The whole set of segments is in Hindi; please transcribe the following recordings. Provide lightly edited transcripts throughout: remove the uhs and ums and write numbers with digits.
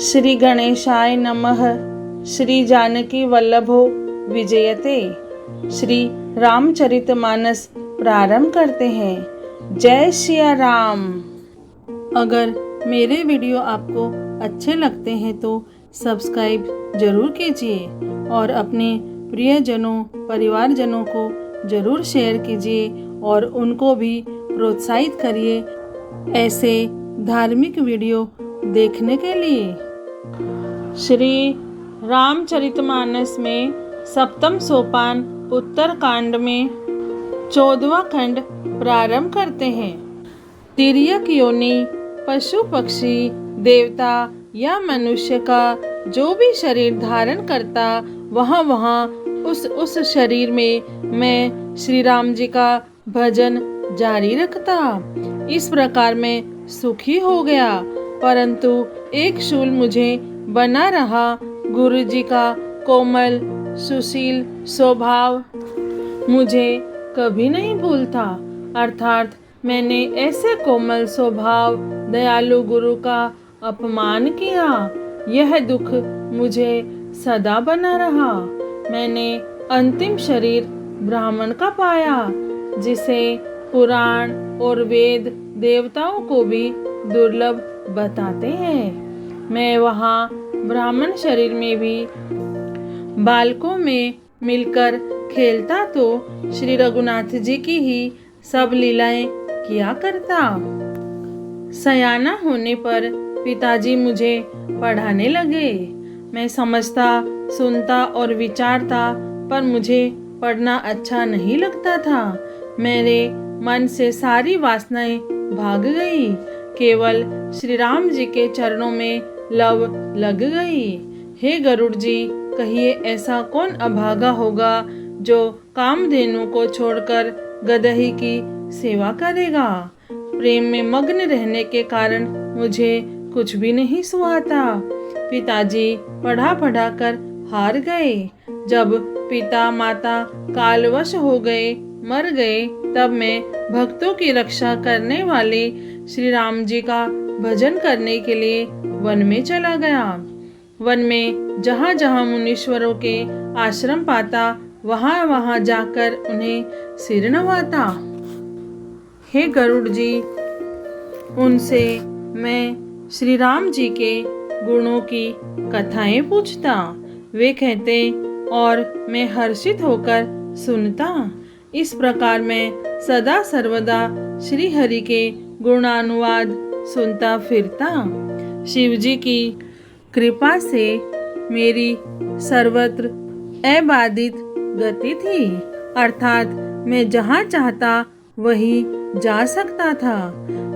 श्री गणेशाय नमः। श्री जानकी वल्लभो विजयते। श्री रामचरितमानस प्रारंभ करते हैं। जय सिया राम। अगर मेरे वीडियो आपको अच्छे लगते हैं तो सब्सक्राइब जरूर कीजिए और अपने प्रियजनों परिवारजनों को जरूर शेयर कीजिए और उनको भी प्रोत्साहित करिए ऐसे धार्मिक वीडियो देखने के लिए। श्री रामचरितमानस में सप्तम सोपान उत्तरकांड में 14वां खंड प्रारंभ करते हैं। तिर्यक योनि पशु पक्षी देवता या मनुष्य का जो भी शरीर धारण करता वहाँ उस शरीर में मैं श्री राम जी का भजन जारी रखता। इस प्रकार मैं सुखी हो गया, परंतु एक शूल मुझे बना रहा। गुरु जी का कोमल सुशील स्वभाव मुझे कभी नहीं भूलता, अर्थात मैंने ऐसे कोमल स्वभाव दयालु गुरु का अपमान किया। यह दुख मुझे सदा बना रहा। मैंने अंतिम शरीर ब्राह्मण का पाया, जिसे पुराण और वेद देवताओं को भी दुर्लभ बताते हैं। मैं वहाँ ब्राह्मण शरीर में भी बालकों में मिलकर खेलता तो श्री रघुनाथ जी की ही सब लीलाएं किया करता। सयाना होने पर पिताजी मुझे पढ़ाने लगे। मैं समझता सुनता और विचारता, पर मुझे पढ़ना अच्छा नहीं लगता था। मेरे मन से सारी वासनाएं भाग गई, केवल श्री राम जी के चरणों में लव लग गई। हे गरुड़ जी, कहिए ऐसा कौन अभागा होगा जो कामधेनु को छोड़कर गदही की सेवा करेगा। प्रेम में मग्न रहने के कारण मुझे कुछ भी नहीं सुहाता। पिताजी पढ़ा कर हार गए। जब पिता माता कालवश हो गए, मर गए, तब मैं भक्तों की रक्षा करने वाले श्री राम जी का भजन करने के लिए वन में चला गया। वन में जहाँ जहाँ मुनीश्वरों के आश्रम पाता, वहाँ जाकर उन्हें सिर नवाता। हे गरुड़ जी, उनसे मैं श्री राम जी के गुणों की कथाएं पूछता। वे कहते और मैं हर्षित होकर सुनता। इस प्रकार मैं सदा सर्वदा श्री हरि के गुणानुवाद सुनता फिरता। शिव जी की कृपा से मेरी सर्वत्र अबाधित गति थी, अर्थात मैं जहाँ चाहता वहीं जा सकता था।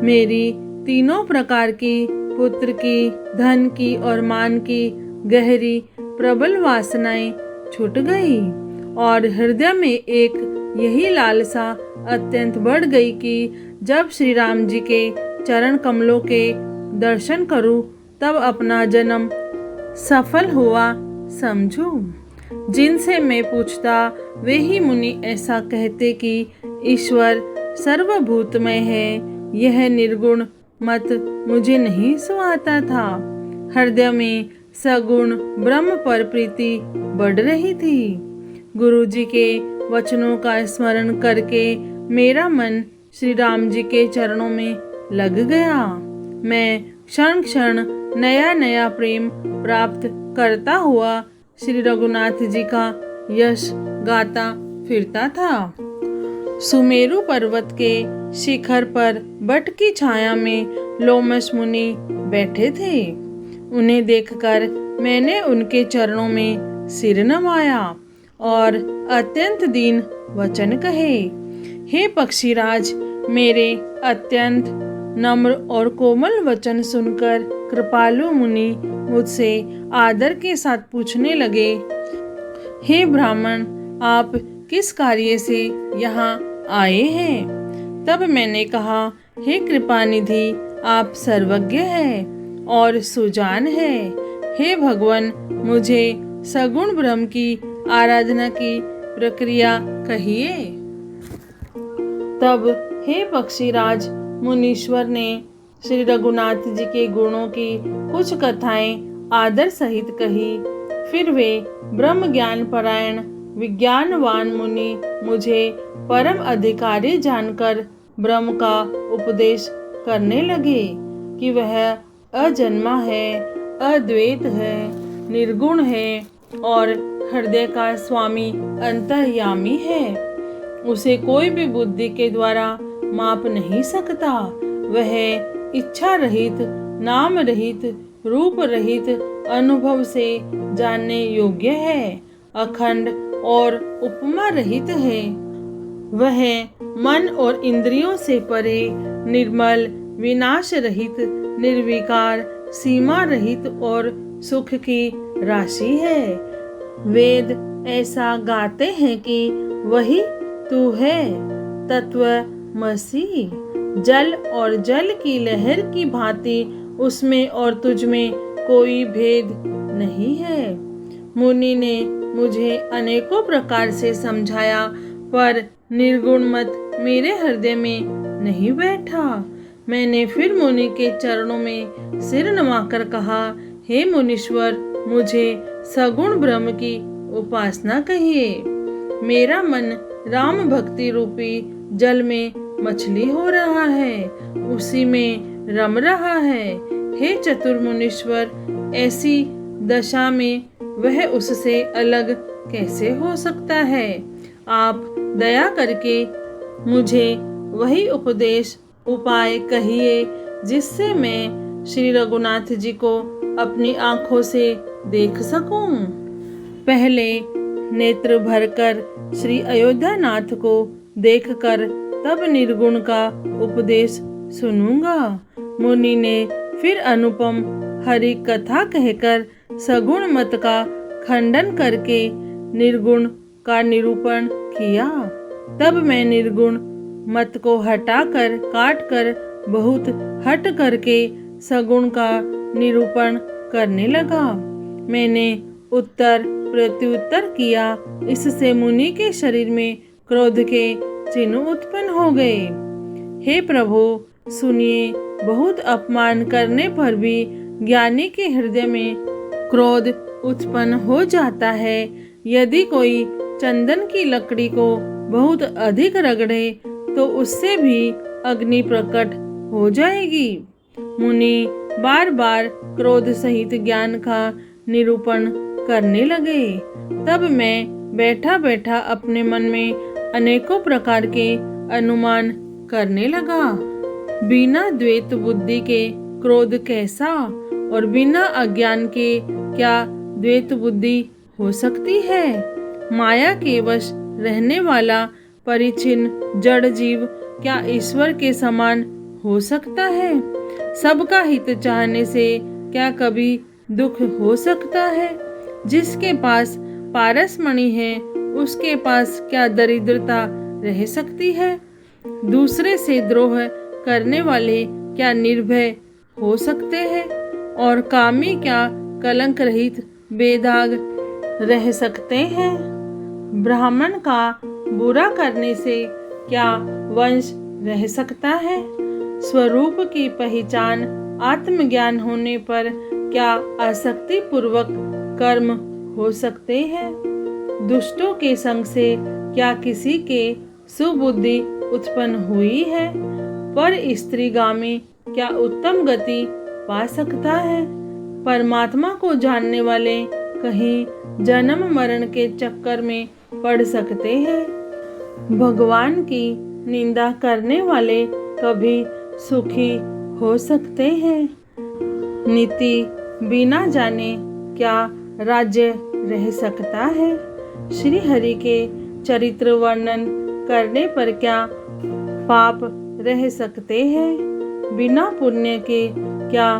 मेरी तीनों प्रकार की पुत्र की, धन की और मान की गहरी प्रबल वासनाएं छूट गई और हृदय में एक यही लालसा अत्यंत बढ़ गई कि जब श्री राम जी के चरण कमलों के दर्शन करूं तब अपना जन्म सफल हुआ समझूं। जिनसे मैं पूछता वे ही मुनि ऐसा कहते कि ईश्वर सर्वभूतमय है। यह निर्गुण मत मुझे नहीं सुहाता था। हृदय में सगुण ब्रह्म पर प्रीति बढ़ रही थी। गुरु जी के वचनों का स्मरण करके मेरा मन श्री राम जी के चरणों में लग गया। मैं क्षण क्षण नया नया प्रेम प्राप्त करता हुआ श्री रघुनाथ जी का यश गाता फिरता था। सुमेरु पर्वत के शिखर पर बट की छाया में लोमश मुनि बैठे थे। उन्हें देखकर मैंने उनके चरणों में सिर नवाया और अत्यंत दीन वचन कहे। हे पक्षीराज, मेरे अत्यंत नम्र और कोमल वचन सुनकर कृपालु मुनि मुझसे आदर के साथ पूछने लगे, हे ब्राह्मण, आप किस कार्य से यहाँ आए हैं? तब मैंने कहा, हे कृपानिधि, आप सर्वज्ञ हैं और सुजान हैं। हे भगवान, मुझे सगुण ब्रह्म की आराधना की प्रक्रिया कहिए। तब हे पक्षीराज, मुनीश्वर ने श्री रघुनाथ जी के गुणों की कुछ कथाएं आदर सहित कही। फिर वे ब्रह्म ज्ञान परायण विज्ञानवान मुनि मुझे परम अधिकारी जानकर ब्रह्म का उपदेश करने लगे कि वह अजन्मा है, अद्वैत है, निर्गुण है और हृदय का स्वामी अंतर्यामी है। उसे कोई भी बुद्धि के द्वारा माप नहीं सकता। वह इच्छा रहित, नाम रहित, रूप रहित, अनुभव से जानने योग्य है, अखंड और उपमा रहित है। वह मन और इंद्रियों से परे, निर्मल, विनाश रहित, निर्विकार, सीमा रहित और सुख की राशि है। वेद ऐसा गाते हैं कि वही तू है, तत्वमसि। जल और जल की लहर की भांति उसमें और तुझ में कोई भेद नहीं है। मुनि ने मुझे अनेकों प्रकार से समझाया, पर निर्गुण मत मेरे हृदय में नहीं बैठा। मैंने फिर मुनि के चरणों में सिर नवाकर कहा, हे मुनीश्वर, मुझे सगुण ब्रह्म की उपासना कहिए। मेरा मन राम भक्ति रूपी जल में मछली हो रहा है, उसी में रम रहा है। हे चतुर मुनीश्वर, ऐसी दशा में वह उससे अलग कैसे हो सकता है? आप दया करके मुझे वही उपदेश उपाय कहिए जिससे मैं श्री रघुनाथ जी को अपनी आंखों से देख सकूं। पहले नेत्र भरकर श्री अयोध्यानाथ को देखकर तब निर्गुण का उपदेश सुनूंगा। मुनि ने फिर अनुपम हरि कथा कहकर सगुण मत का खंडन करके निर्गुण का निरूपण किया। तब मैं निर्गुण मत को हटाकर काटकर बहुत हट करके सगुण का निरूपण करने लगा। मैंने उत्तर प्रत्युत्तर किया। इससे मुनि के शरीर में क्रोध के चिन्ह उत्पन्न हो गए। हे प्रभु, सुनिए, बहुत अपमान करने पर भी ज्ञानी के हृदय में क्रोध उत्पन्न हो जाता है। यदि कोई चंदन की लकड़ी को बहुत अधिक रगड़े तो उससे भी अग्नि प्रकट हो जाएगी। मुनि बार बार क्रोध सहित ज्ञान का निरूपण करने लगे। तब मैं बैठा बैठा अपने मन में अनेकों प्रकार के अनुमान करने लगा। बिना द्वैत बुद्धि के क्रोध कैसा, और बिना अज्ञान के क्या द्वैत बुद्धि हो सकती है? माया के वश रहने वाला परिच्छिन्न जड़ जीव क्या ईश्वर के समान हो सकता है? सबका हित चाहने से क्या कभी दुख हो सकता है? जिसके पास पारसमणि है, उसके पास क्या दरिद्रता रह सकती है? दूसरे से द्रोह करने वाले क्या निर्भय हो सकते हैं? और कामी क्या कलंक रहित बेदाग रह सकते हैं? ब्राह्मण का बुरा करने से क्या वंश रह सकता है? स्वरूप की पहचान आत्मज्ञान होने पर क्या आसक्ति पूर्वक कर्म हो सकते हैं? दुष्टों के संग से क्या किसी के सुबुद्धि उत्पन्न हुई है? पर स्त्रीगामी क्या उत्तम गति पा सकता है? परमात्मा को जानने वाले कहीं जन्म मरण के चक्कर में पड़ सकते हैं। भगवान की निंदा करने वाले कभी सुखी हो सकते हैं। नीति बिना जाने क्या राज्य रह सकता है? श्री हरि के चरित्र वर्णन करने पर क्या पाप रह सकते हैं? बिना पुण्य के क्या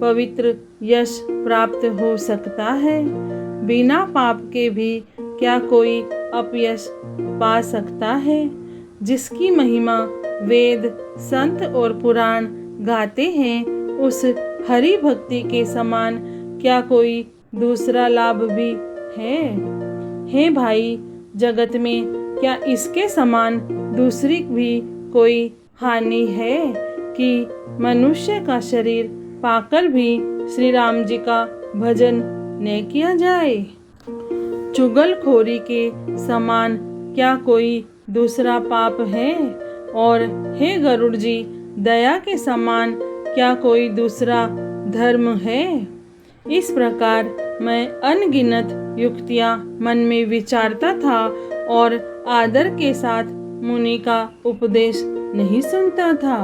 पवित्र यश प्राप्त हो सकता है? बिना पाप के भी क्या कोई अपयश पा सकता है? जिसकी महिमा वेद, संत और पुराण गाते हैं, उस हरि भक्ति के समान क्या कोई दूसरा लाभ भी है? हे भाई, जगत में क्या इसके समान दूसरी भी कोई हानि है कि मनुष्य का शरीर पाकर भी श्री राम जी का भजन न किया जाए। चुगलखोरी के समान क्या कोई दूसरा पाप है? और हे गरुड़ जी, दया के समान क्या कोई दूसरा धर्म है? इस प्रकार मैं अनगिनत युक्तियां मन में विचारता था और आदर के साथ मुनि का उपदेश नहीं सुनता था।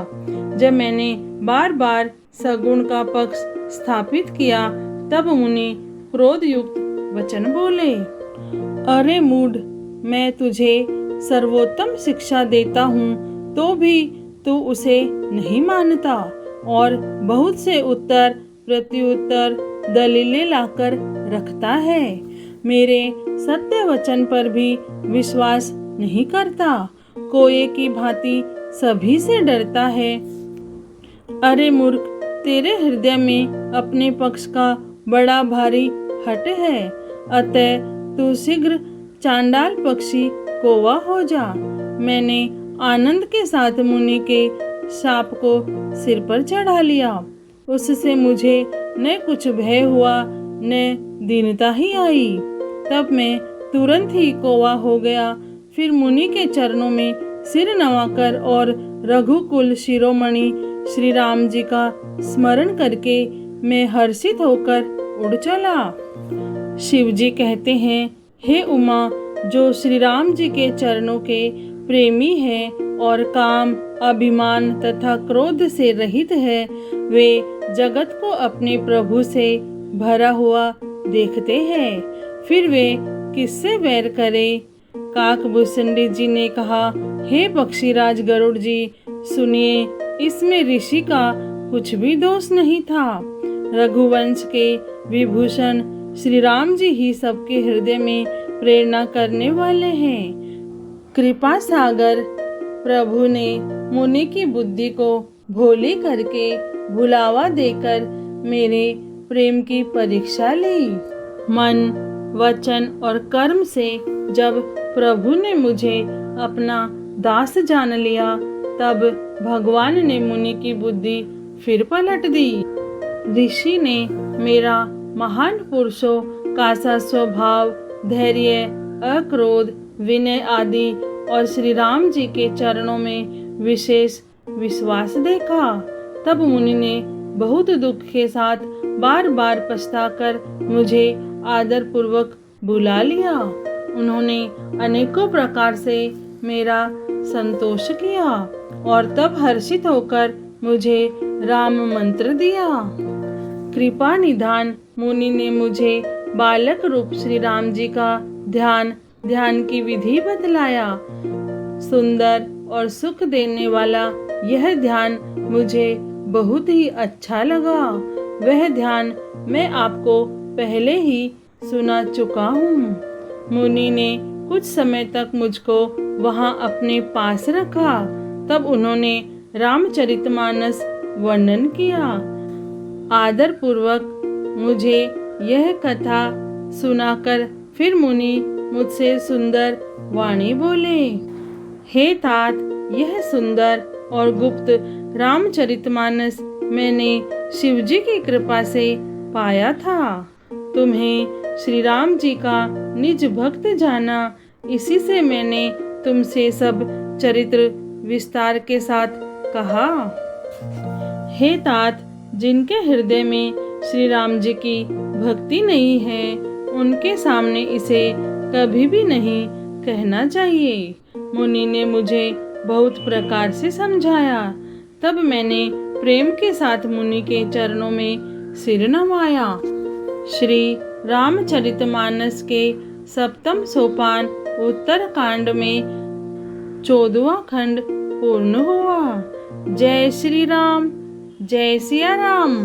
जब मैंने बार बार सगुण का पक्ष स्थापित किया तब मुनि क्रोध युक्त वचन बोले। अरे मूढ़, मैं तुझे सर्वोत्तम शिक्षा देता हूँ तो भी तू उसे नहीं मानता और बहुत से उत्तर प्रत्युत्तर दलीलें लाकर रखता है। मेरे सत्य वचन पर भी विश्वास नहीं करता। कोए की भांति सभी से डरता है। अरे मूर्ख, तेरे हृदय में अपने पक्ष का बड़ा भारी हट है, अतः तू शीघ्र चांडाल पक्षी कौवा हो जा। मैंने आनंद के साथ मुनि के शाप को सिर पर चढ़ा लिया। उससे मुझे न कुछ भय हुआ न दीनता ही आई। तब मैं तुरंत ही कौवा हो गया। फिर मुनि के चरणों में सिर नवाकर और रघुकुल शिरोमणि श्री राम जी का स्मरण करके मैं हर्षित होकर उड़ चला। शिव जी कहते हैं, हे उमा, जो श्री राम जी के चरणों के प्रेमी है और काम, अभिमान तथा क्रोध से रहित है, वे जगत को अपने प्रभु से भरा हुआ देखते हैं। फिर वे किससे वैर करें? काकभूषणी जी ने कहा, हे पक्षीराज गरुड़ जी, सुनिए, इसमें ऋषि का कुछ भी दोष नहीं था। रघुवंश के विभूषण श्री राम जी ही सबके हृदय में प्रेरणा करने वाले हैं। कृपा सागर प्रभु ने मुनि की बुद्धि को भोली करके भुलावा देकर मेरे प्रेम की परीक्षा ली। मन, वचन और कर्म से जब प्रभु ने मुझे अपना दास जान लिया तब भगवान ने मुनि की बुद्धि फिर पलट दी। ऋषि ने मेरा महान पुरुषों का सा स्वभाव, धैर्य, अक्रोध, विनय आदि और श्री राम जी के चरणों में विशेष विश्वास देखा। तब मुनि ने बहुत दुख के साथ बार बार पछताकर मुझे आदर पूर्वक बुला लिया। उन्होंने अनेकों प्रकार से मेरा संतोष किया और तब हर्षित होकर मुझे राम मंत्र दिया। कृपा निधान मुनि ने मुझे बालक रूप श्री राम जी का ध्यान की विधि बतलाया। सुंदर और सुख देने वाला यह ध्यान मुझे बहुत ही अच्छा लगा। वह ध्यान मैं आपको पहले ही सुना चुका हूँ। मुनि ने कुछ समय तक मुझको वहाँ अपने पास रखा। तब उन्होंने रामचरितमानस वर्णन किया। आदर पूर्वक मुझे यह कथा सुनाकर फिर मुनि मुझसे सुंदर वाणी बोले। हे तात, यह सुंदर और गुप्त रामचरितमानस मैंने शिवजी की कृपा से पाया था। तुम्हें श्री राम जी का निज भक्त जाना, इसी से मैंने तुमसे सब चरित्र विस्तार के साथ कहा। हे तात, जिनके हृदय में श्री राम जी की भक्ति नहीं है, उनके सामने इसे कभी भी नहीं कहना चाहिए। मुनि ने मुझे बहुत प्रकार से समझाया। तब मैंने प्रेम के साथ मुनि के चरणों में सिर नवाया। श्री रामचरितमानस के सप्तम सोपान उत्तर कांड में 14वां खंड पूर्ण हुआ। जय श्री राम, जय सिया राम।